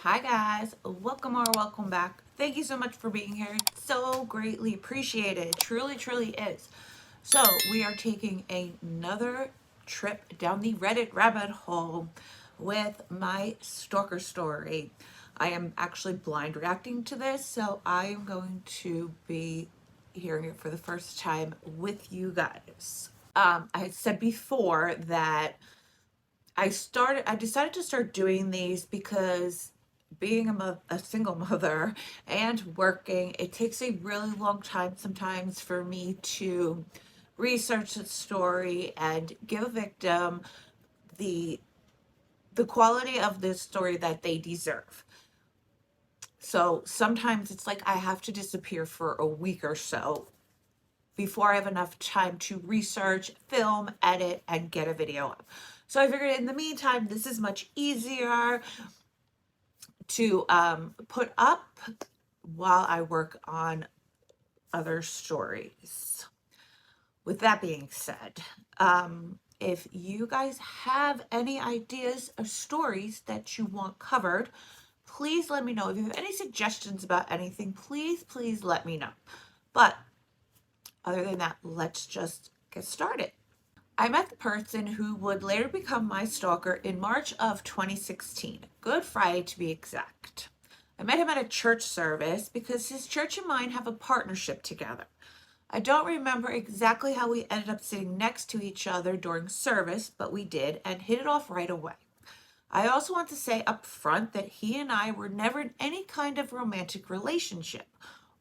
Hi guys, welcome or welcome back. Thank you so much for being here. It's so greatly appreciated. It truly is. So we are taking another trip down the Reddit rabbit hole with my stalker story. I am actually blind reacting to this, so I am going to be hearing it for the first time with you guys. I said before that I decided to start doing these because being a single mother and working, it takes a really long time sometimes for me to research the story and give a victim the the quality of the story that they deserve. So sometimes it's like I have to disappear for a week or so before I have enough time to research, film, edit, and get a video up. So I figured in the meantime, this is much easier to put up while I work on other stories. With that being said, if you guys have any ideas or stories that you want covered, please let me know. If you have any suggestions about anything, please let me know. But other than that, let's just get started. I met the person who would later become my stalker in March of 2016, Good Friday to be exact. I met him at a church service because his church and mine have a partnership together. I don't remember exactly how we ended up sitting next to each other during service, but we did and hit it off right away. I also want to say up front that he and I were never in any kind of romantic relationship,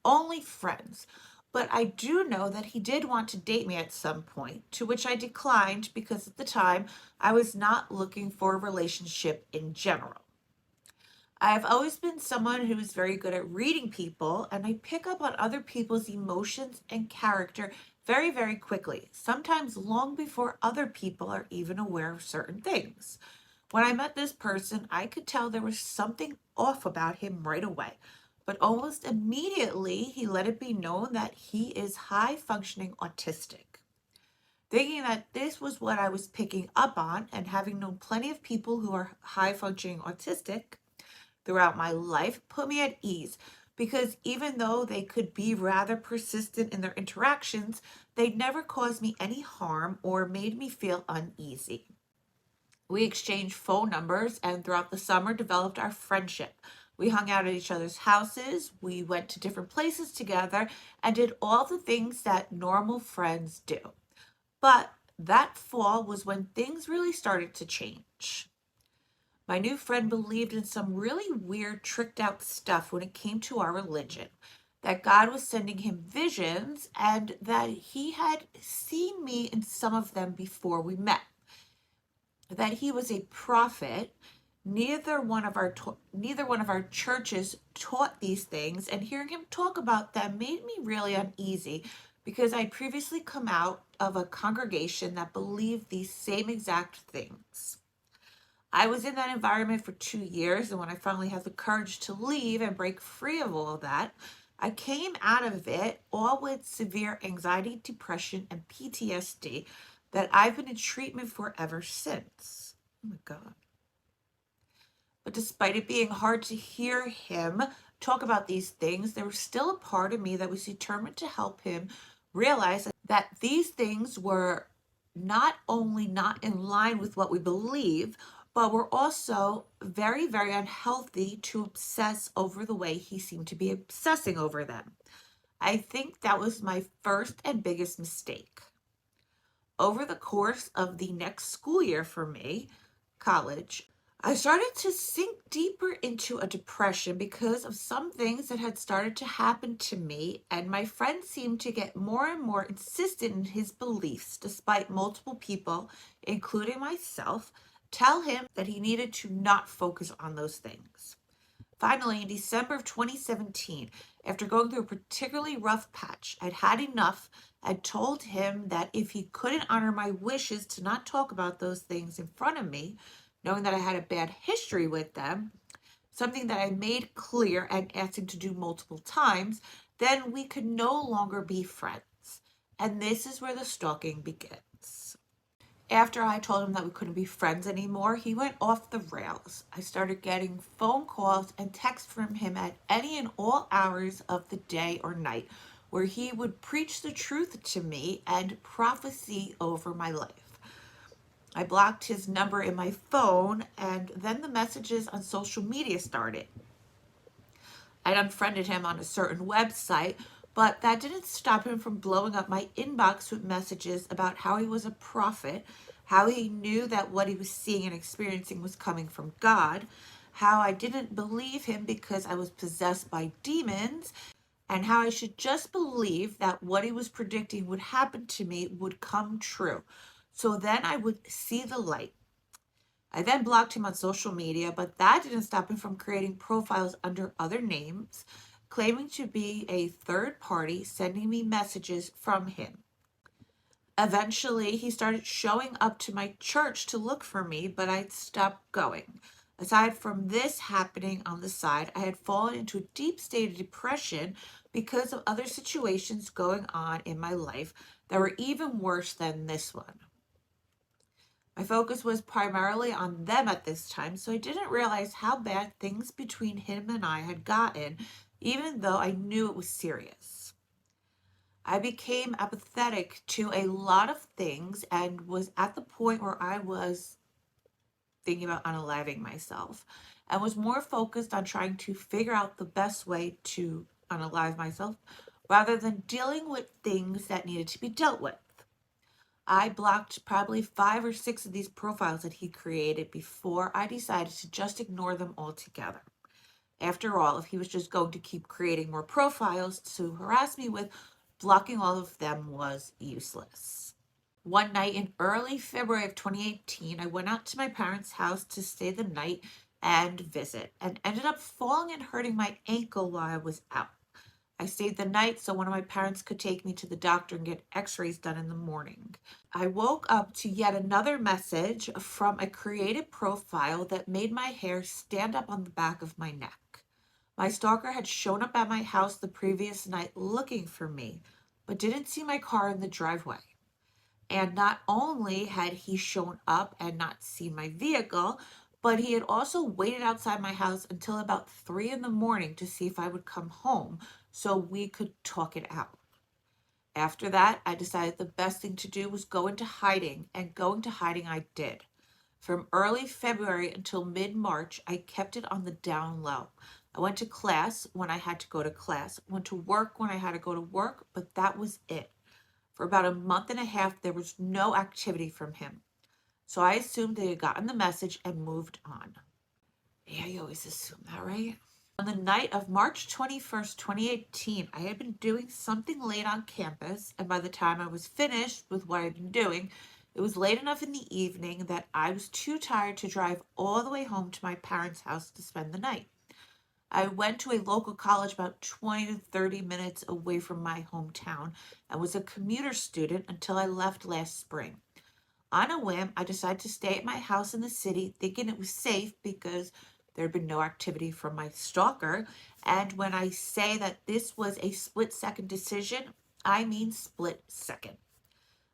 only friends. But I do know that he did want to date me at some point, to which I declined because at the time I was not looking for a relationship in general. I have always been someone who is very good at reading people, and I pick up on other people's emotions and character very quickly, sometimes long before other people are even aware of certain things. When I met this person, I could tell there was something off about him right away. But almost immediately, he let it be known that he is high functioning autistic. Thinking that this was what I was picking up on, and having known plenty of people who are high functioning autistic throughout my life, put me at ease. Because even though they could be rather persistent in their interactions, they never caused me any harm or made me feel uneasy. We exchanged phone numbers and throughout the summer developed our friendship. We hung out at each other's houses, we went to different places together, and did all the things that normal friends do. But that fall was when things really started to change. My new friend believed in some really weird, tricked out stuff when it came to our religion. That God was sending him visions and that he had seen me in some of them before we met, that he was a prophet. Neither one of our churches taught these things, and hearing him talk about them made me really uneasy because I'd previously come out of a congregation that believed these same exact things. I was in that environment for 2 years, and when I finally had the courage to leave and break free of all of that, I came out of it all with severe anxiety, depression, and PTSD that I've been in treatment for ever since. Oh my God. But despite it being hard to hear him talk about these things, there was still a part of me that was determined to help him realize that these things were not only not in line with what we believe, but were also very unhealthy to obsess over the way he seemed to be obsessing over them. I think that was my first and biggest mistake. Over the course of the next school year for me, college, I started to sink deeper into a depression because of some things that had started to happen to me, and my friend seemed to get more and more insistent in his beliefs, despite multiple people, including myself, tell him that he needed to not focus on those things. Finally, in December of 2017, after going through a particularly rough patch, I'd had enough and told him that if he couldn't honor my wishes to not talk about those things in front of me, knowing that I had a bad history with them, something that I made clear and asked him to do multiple times, then we could no longer be friends. And this is where the stalking begins. After I told him that we couldn't be friends anymore, he went off the rails. I started getting phone calls and texts from him at any and all hours of the day or night, where he would preach the truth to me and prophecy over my life. I blocked his number in my phone, and then the messages on social media started. I'd unfriended him on a certain website, but that didn't stop him from blowing up my inbox with messages about how he was a prophet, how he knew that what he was seeing and experiencing was coming from God, how I didn't believe him because I was possessed by demons, and how I should just believe that what he was predicting would happen to me would come true. So then I would see the light. I then blocked him on social media, but that didn't stop him from creating profiles under other names, claiming to be a third party, sending me messages from him. Eventually, he started showing up to my church to look for me, but I'd stopped going. Aside from this happening on the side, I had fallen into a deep state of depression because of other situations going on in my life that were even worse than this one. My focus was primarily on them at this time, so I didn't realize how bad things between him and I had gotten, even though I knew it was serious. I became apathetic to a lot of things and was at the point where I was thinking about unaliving myself and was more focused on trying to figure out the best way to unalive myself rather than dealing with things that needed to be dealt with. I blocked probably 5 or 6 of these profiles that he created before I decided to just ignore them altogether. After all, if he was just going to keep creating more profiles to harass me with, blocking all of them was useless. One night in early February of 2018, I went out to my parents' house to stay the night and visit, and ended up falling and hurting my ankle while I was out. I stayed the night so one of my parents could take me to the doctor and get x-rays done in the morning. I woke up to yet another message from a created profile that made my hair stand up on the back of my neck. My stalker had shown up at my house the previous night looking for me, but didn't see my car in the driveway. And not only had he shown up and not seen my vehicle, but he had also waited outside my house until about 3 in the morning to see if I would come home so we could talk it out. After that, I decided the best thing to do was go into hiding, and go into hiding I did. From early February until mid-March, I kept it on the down low. I went to class when I had to go to class, went to work when I had to go to work, but that was it. For about a month and a half, there was no activity from him. So I assumed they had gotten the message and moved on. Yeah, you always assume that, right? On the night of March 21st, 2018, I had been doing something late on campus, and by the time I was finished with what I'd been doing, it was late enough in the evening that I was too tired to drive all the way home to my parents' house to spend the night. I went to a local college about 20 to 30 minutes away from my hometown and was a commuter student until I left last spring. On a whim, I decided to stay at my house in the city, thinking it was safe because there had been no activity from my stalker. And when I say that this was a split-second decision, I mean split second.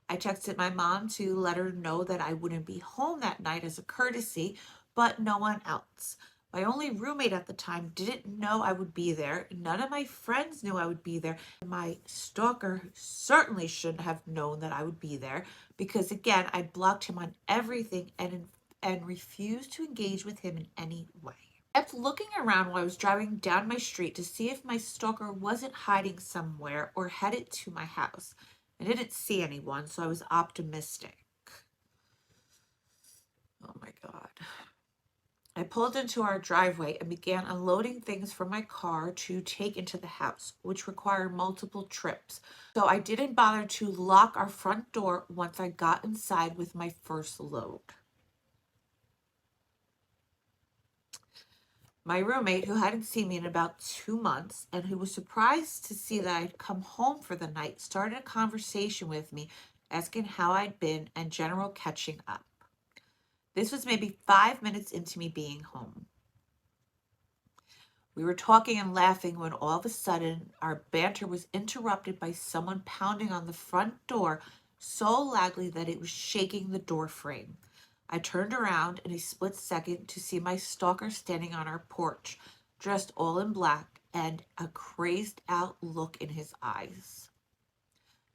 I texted my mom to let her know that I wouldn't be home that night as a courtesy, but no one else. My only roommate at the time didn't know I would be there. None of my friends knew I would be there. My stalker certainly shouldn't have known that I would be there because, again, I blocked him on everything and refused to engage with him in any way. I kept looking around while I was driving down my street to see if my stalker wasn't hiding somewhere or headed to my house. I didn't see anyone, so I was optimistic. Oh my God. I pulled into our driveway and began unloading things from my car to take into the house, which required multiple trips. So I didn't bother to lock our front door once I got inside with my first load. My roommate, who hadn't seen me in about 2 months and who was surprised to see that I'd come home for the night, started a conversation with me, asking how I'd been and general catching up. This was maybe 5 minutes into me being home. We were talking and laughing when all of a sudden our banter was interrupted by someone pounding on the front door so loudly that it was shaking the door frame. I turned around in a split second to see my stalker standing on our porch, dressed all in black and a crazed out look in his eyes.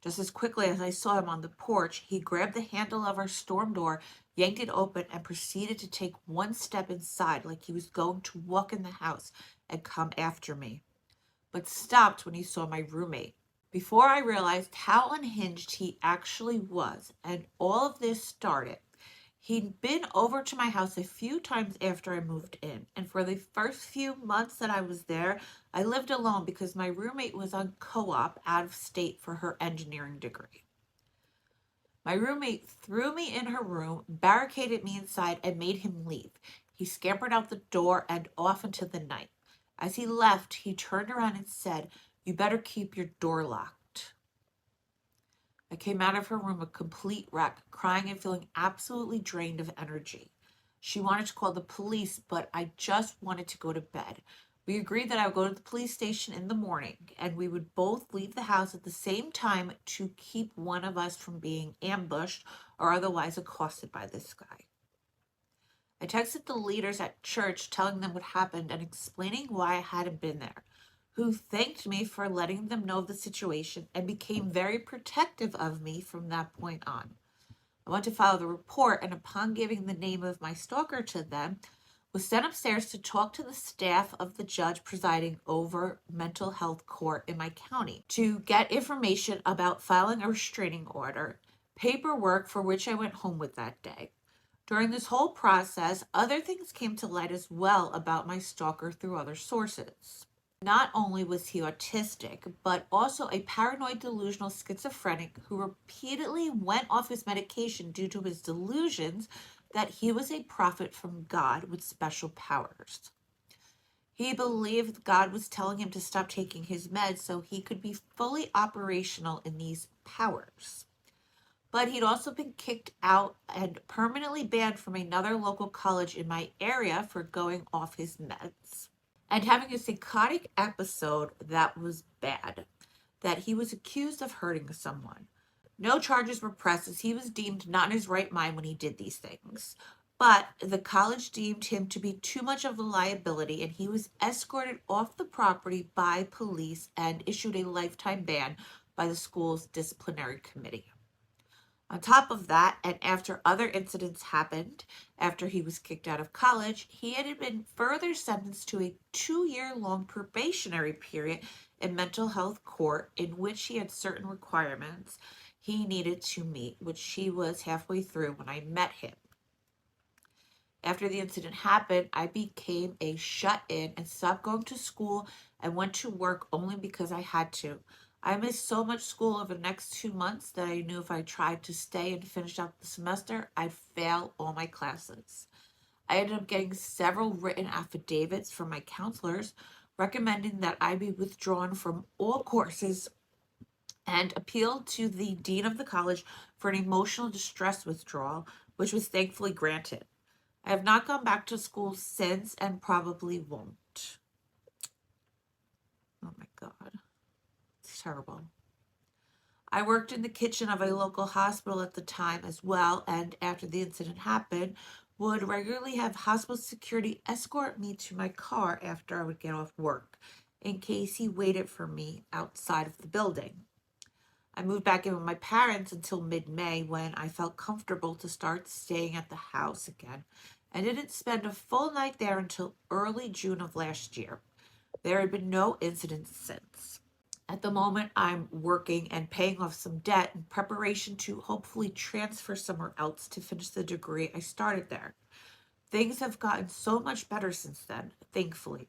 Just as quickly as I saw him on the porch, he grabbed the handle of our storm door, yanked it open, and proceeded to take one step inside like he was going to walk in the house and come after me, but stopped when he saw my roommate. Before I realized how unhinged he actually was, and all of this started, he'd been over to my house a few times after I moved in, and for the first few months that I was there, I lived alone because my roommate was on co-op out of state for her engineering degree. My roommate threw me in her room, barricaded me inside, and made him leave. He scampered out the door and off into the night. As he left, he turned around and said, "You better keep your door locked." I came out of her room a complete wreck, crying and feeling absolutely drained of energy. She wanted to call the police, but I just wanted to go to bed. We agreed that I would go to the police station in the morning, and we would both leave the house at the same time to keep one of us from being ambushed or otherwise accosted by this guy. I texted the leaders at church telling them what happened and explaining why I hadn't been there, who thanked me for letting them know of the situation and became very protective of me from that point on. I went to file the report, and upon giving the name of my stalker to them, was sent upstairs to talk to the staff of the judge presiding over mental health court in my county to get information about filing a restraining order, paperwork for which I went home with that day. During this whole process, other things came to light as well about my stalker through other sources. Not only was he autistic, but also a paranoid delusional schizophrenic who repeatedly went off his medication due to his delusions that he was a prophet from God with special powers. He believed God was telling him to stop taking his meds so he could be fully operational in these powers. But he'd also been kicked out and permanently banned from another local college in my area for going off his meds and having a psychotic episode that was bad, that he was accused of hurting someone. No charges were pressed as he was deemed not in his right mind when he did these things. But the college deemed him to be too much of a liability, and he was escorted off the property by police and issued a lifetime ban by the school's disciplinary committee. On top of that, and after other incidents happened, after he was kicked out of college, he had been further sentenced to a 2-year-long probationary period in mental health court in which he had certain requirements he needed to meet, which he was halfway through when I met him. After the incident happened, I became a shut-in and stopped going to school and went to work only because I had to. I missed so much school over the next 2 months that I knew if I tried to stay and finish out the semester, I'd fail all my classes. I ended up getting several written affidavits from my counselors recommending that I be withdrawn from all courses and appealed to the dean of the college for an emotional distress withdrawal, which was thankfully granted. I have not gone back to school since and probably won't. Oh my God. It's terrible. I worked in the kitchen of a local hospital at the time as well, and after the incident happened, would regularly have hospital security escort me to my car after I would get off work, in case he waited for me outside of the building. I moved back in with my parents until mid-May when I felt comfortable to start staying at the house again, and didn't spend a full night there until early June of last year. There had been no incidents since. At the moment, I'm working and paying off some debt in preparation to hopefully transfer somewhere else to finish the degree I started there. Things have gotten so much better since then, thankfully,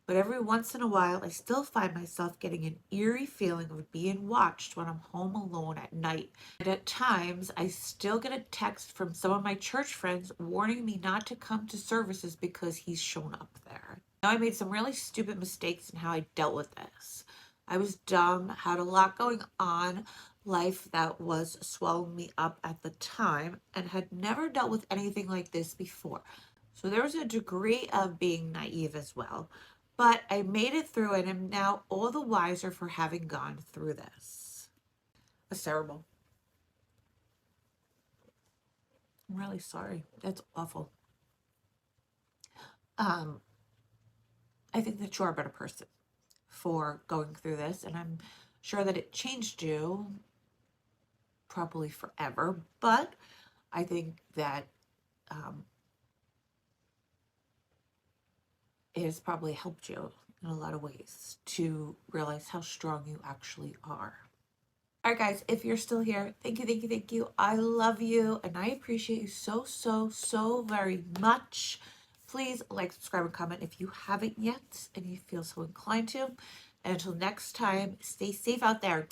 but every once in a while I still find myself getting an eerie feeling of being watched when I'm home alone at night. And at times, I still get a text from some of my church friends warning me not to come to services because he's shown up there. Now, I made some really stupid mistakes in how I dealt with this. I was dumb, had a lot going on, life that was swallowing me up at the time, and had never dealt with anything like this before. So there was a degree of being naive as well. But I made it through and am now all the wiser for having gone through this. That's terrible. I'm really sorry. That's awful. Um, I think that you're a better person for going through this, and I'm sure that it changed you probably forever, but I think that um, it has probably helped you in a lot of ways to realize how strong you actually are. All right, guys, if you're still here, thank you, thank you, thank you. I love you and I appreciate you so, so, so very much. Please like, subscribe, and comment if you haven't yet and you feel so inclined to. And until next time, stay safe out there.